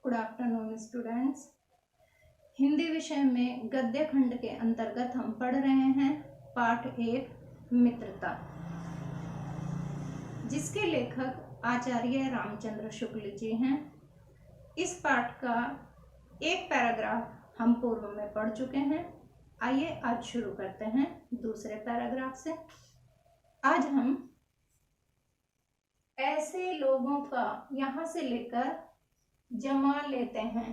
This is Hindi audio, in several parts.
Good afternoon students. हिंदी विषय में गद्य खंड के अंतर्गत हम पढ़ रहे हैं पाठ 1 मित्रता, जिसके लेखक आचार्य रामचंद्र शुक्ल जी हैं। इस पाठ का एक पैराग्राफ हम पूर्व में पढ़ चुके हैं। आइए आज शुरू करते हैं दूसरे पैराग्राफ से। आज हम ऐसे लोगों का यहाँ से लेकर जमा लेते हैं,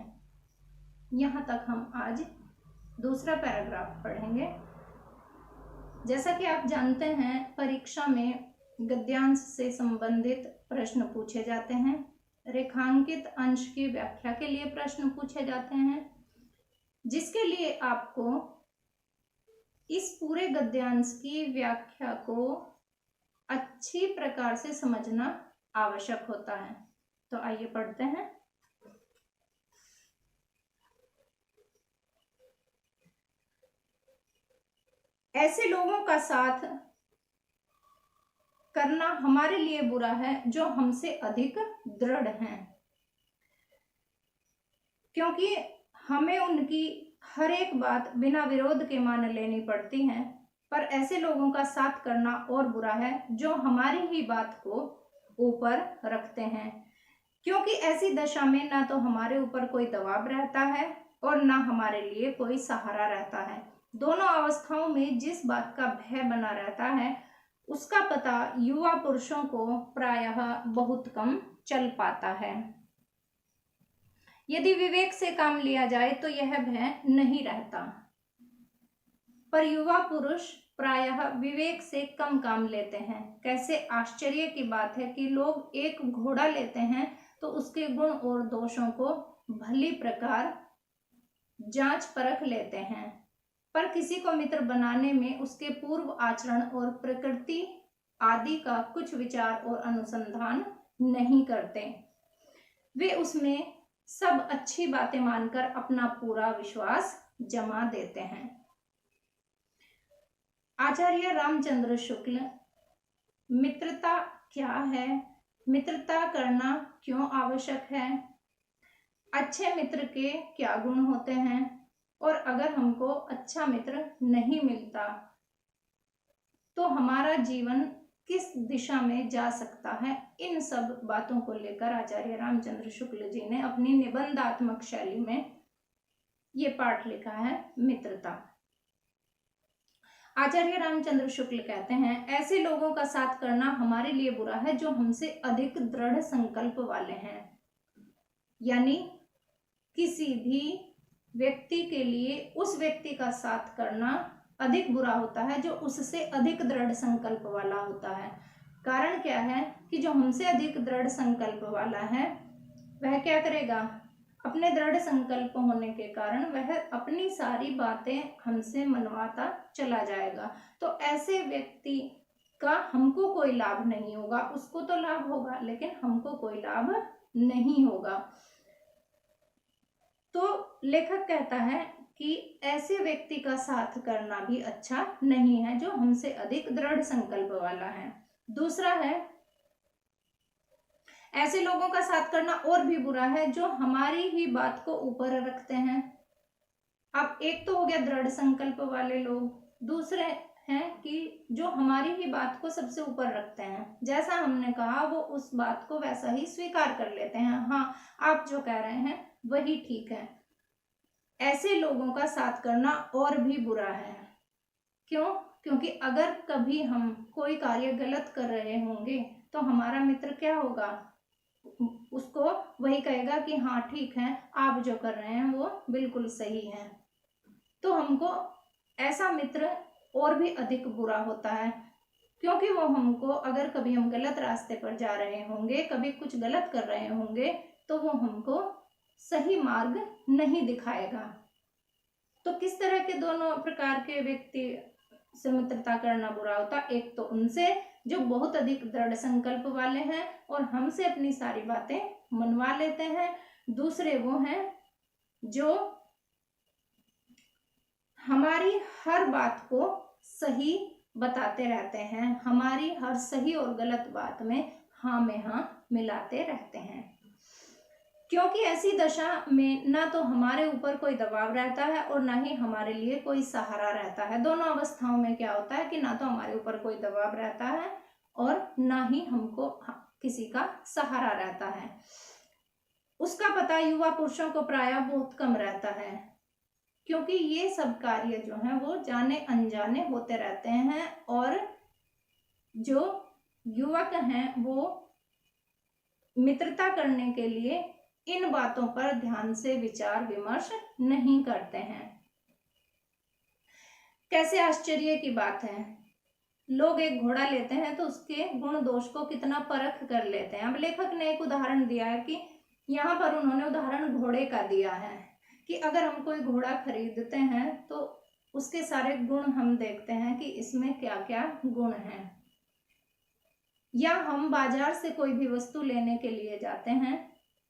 यहाँ तक हम आज दूसरा पैराग्राफ पढ़ेंगे। जैसा कि आप जानते हैं, परीक्षा में गद्यांश से संबंधित प्रश्न पूछे जाते हैं, रेखांकित अंश की व्याख्या के लिए प्रश्न पूछे जाते हैं, जिसके लिए आपको इस पूरे गद्यांश की व्याख्या को अच्छी प्रकार से समझना आवश्यक होता है। तो आइए पढ़ते हैं। ऐसे लोगों का साथ करना हमारे लिए बुरा है जो हमसे अधिक दृढ़ हैं, क्योंकि हमें उनकी हर एक बात बिना विरोध के मान लेनी पड़ती है। पर ऐसे लोगों का साथ करना और बुरा है जो हमारी ही बात को ऊपर रखते हैं, क्योंकि ऐसी दशा में ना तो हमारे ऊपर कोई दबाव रहता है और ना हमारे लिए कोई सहारा रहता है। दोनों अवस्थाओं में जिस बात का भय बना रहता है, उसका पता युवा पुरुषों को प्रायः बहुत कम चल पाता है। यदि विवेक से काम लिया जाए तो यह भय नहीं रहता, पर युवा पुरुष प्रायः विवेक से कम काम लेते हैं। कैसे आश्चर्य की बात है कि लोग एक घोड़ा लेते हैं तो उसके गुण और दोषों को भली प्रकार जांच परख लेते हैं, पर किसी को मित्र बनाने में उसके पूर्व आचरण और प्रकृति आदि का कुछ विचार और अनुसंधान नहीं करते। वे उसमें सब अच्छी बातें मानकर अपना पूरा विश्वास जमा देते हैं। आचार्य रामचंद्र शुक्ल मित्रता क्या है, मित्रता करना क्यों आवश्यक है, अच्छे मित्र के क्या गुण होते हैं, और अगर हमको अच्छा मित्र नहीं मिलता तो हमारा जीवन किस दिशा में जा सकता है, इन सब बातों को लेकर आचार्य रामचंद्र शुक्ल जी ने अपनी निबंधात्मक शैली में ये पाठ लिखा है, मित्रता। आचार्य रामचंद्र शुक्ल कहते हैं, ऐसे लोगों का साथ करना हमारे लिए बुरा है जो हमसे अधिक दृढ़ संकल्प वाले हैं। यानी किसी भी व्यक्ति के लिए उस व्यक्ति का साथ करना अधिक बुरा होता है जो उससे अधिक दृढ़ संकल्प वाला होता है। कारण क्या है कि जो हमसे अधिक दृढ़ संकल्प वाला है वह क्या करेगा, अपने दृढ़ संकल्प होने के कारण वह अपनी सारी बातें हमसे मनवाता चला जाएगा। तो ऐसे व्यक्ति का हमको कोई लाभ नहीं होगा, उसको तो लाभ होगा लेकिन हमको कोई लाभ नहीं होगा। तो लेखक कहता है कि ऐसे व्यक्ति का साथ करना भी अच्छा नहीं है जो हमसे अधिक दृढ़ संकल्प वाला है। दूसरा है, ऐसे लोगों का साथ करना और भी बुरा है जो हमारी ही बात को ऊपर रखते हैं। अब एक तो हो गया दृढ़ संकल्प वाले लोग, दूसरे हैं कि जो हमारी ही बात को सबसे ऊपर रखते हैं। जैसा हमने कहा वो उस बात को वैसा ही स्वीकार कर लेते हैं, हाँ आप जो कह रहे हैं वही ठीक है। ऐसे लोगों का साथ करना और भी बुरा है। क्यों? क्योंकि अगर कभी हम कोई कार्य गलत कर रहे होंगे तो हमारा मित्र क्या होगा, उसको वही कहेगा कि हाँ ठीक है, आप जो कर रहे हैं वो बिल्कुल सही है। तो हमको ऐसा मित्र और भी अधिक बुरा होता है, क्योंकि वो हमको अगर कभी हम गलत रास्ते पर जा रहे होंगे, कभी कुछ गलत कर रहे होंगे तो वो हमको सही मार्ग नहीं दिखाएगा। तो किस तरह के दोनों प्रकार के व्यक्ति से मित्रता करना बुरा होता, एक तो उनसे जो बहुत अधिक दृढ़ संकल्प वाले हैं और हमसे अपनी सारी बातें मनवा लेते हैं। दूसरे वो हैं जो हमारी हर बात को सही बताते रहते हैं, हमारी हर सही और गलत बात में हाँ में हाँ मिलाते रहते हैं। क्योंकि ऐसी दशा में ना तो हमारे ऊपर कोई दबाव रहता है और ना ही हमारे लिए कोई सहारा रहता है। दोनों अवस्थाओं में क्या होता है कि ना तो हमारे ऊपर कोई दबाव रहता है और ना ही हमको किसी का सहारा रहता है। उसका पता युवा पुरुषों को प्रायः बहुत कम रहता है, क्योंकि ये सब कार्य जो है वो जाने अनजाने होते रहते हैं और जो युवक हैं वो मित्रता करने के लिए इन बातों पर ध्यान से विचार विमर्श नहीं करते हैं। कैसे आश्चर्य की बात है, लोग एक घोड़ा लेते हैं तो उसके गुण दोष को कितना परख कर लेते हैं। अब लेखक ने एक उदाहरण दिया है कि यहाँ पर उन्होंने उदाहरण घोड़े का दिया है कि अगर हम कोई घोड़ा खरीदते हैं तो उसके सारे गुण हम देखते हैं कि इसमें क्या क्या गुण हैं। या हम बाजार से कोई भी वस्तु लेने के लिए जाते हैं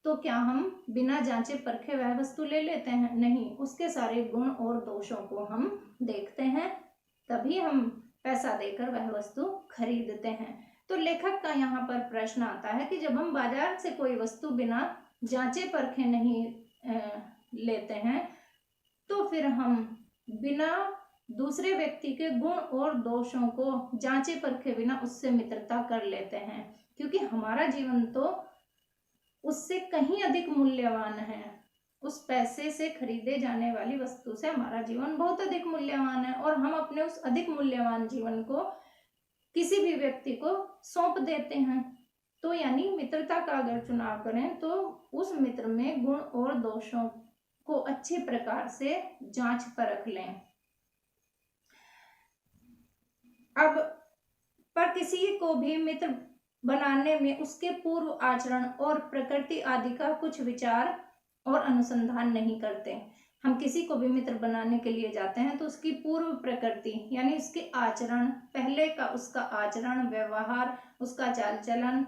तो क्या हम बिना जांचे परखे वह वस्तु ले लेते हैं? नहीं, उसके सारे गुण और दोषों को हम देखते हैं, तभी हम पैसा देकर वह वस्तु खरीदते हैं। तो लेखक का यहाँ पर प्रश्न आता है कि जब हम बाजार से कोई वस्तु बिना जांचे परखे नहीं लेते हैं तो फिर हम बिना दूसरे व्यक्ति के गुण और दोषों को जांचे परखे बिना उससे मित्रता कर लेते हैं, क्योंकि हमारा जीवन तो उससे कहीं अधिक मूल्यवान है। उस पैसे से खरीदे जाने वाली वस्तु से हमारा जीवन बहुत अधिक मूल्यवान है और हम अपने उस अधिक मूल्यवान जीवन को किसी भी व्यक्ति को सौंप देते हैं। तो यानी मित्रता का अगर चुनाव करें तो उस मित्र में गुण और दोषों को अच्छे प्रकार से जांच परख लें। अब पर किसी को भी मित्र बनाने में उसके पूर्व आचरण और प्रकृति आदि का कुछ विचार और अनुसंधान नहीं करते। हम किसी को भी मित्र बनाने के लिए जाते हैं तो उसकी पूर्व प्रकृति यानी उसके आचरण, पहले का उसका आचरण, व्यवहार, उसका चाल चलन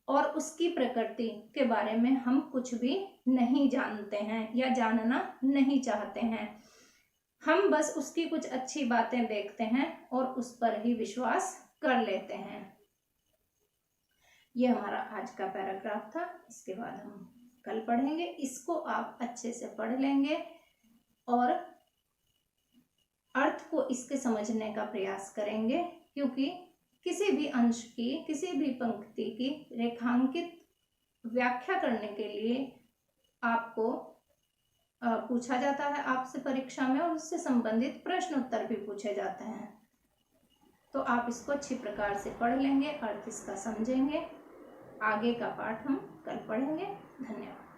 और उसकी प्रकृति के बारे में हम कुछ भी नहीं जानते हैं या जानना नहीं चाहते हैं। हम बस उसकी कुछ अच्छी बातें देखते हैं और उस पर ही विश्वास कर लेते हैं। यह हमारा आज का पैराग्राफ था। इसके बाद हम कल पढ़ेंगे। इसको आप अच्छे से पढ़ लेंगे और अर्थ को इसके समझने का प्रयास करेंगे, क्योंकि किसी भी अंश की, किसी भी पंक्ति की रेखांकित व्याख्या करने के लिए आपको पूछा जाता है आपसे परीक्षा में, और उससे संबंधित प्रश्न उत्तर भी पूछे जाते हैं। तो आप इसको अच्छी प्रकार से पढ़ लेंगे, अर्थ इसका समझेंगे। आगे का पाठ हम कल पढ़ेंगे। धन्यवाद।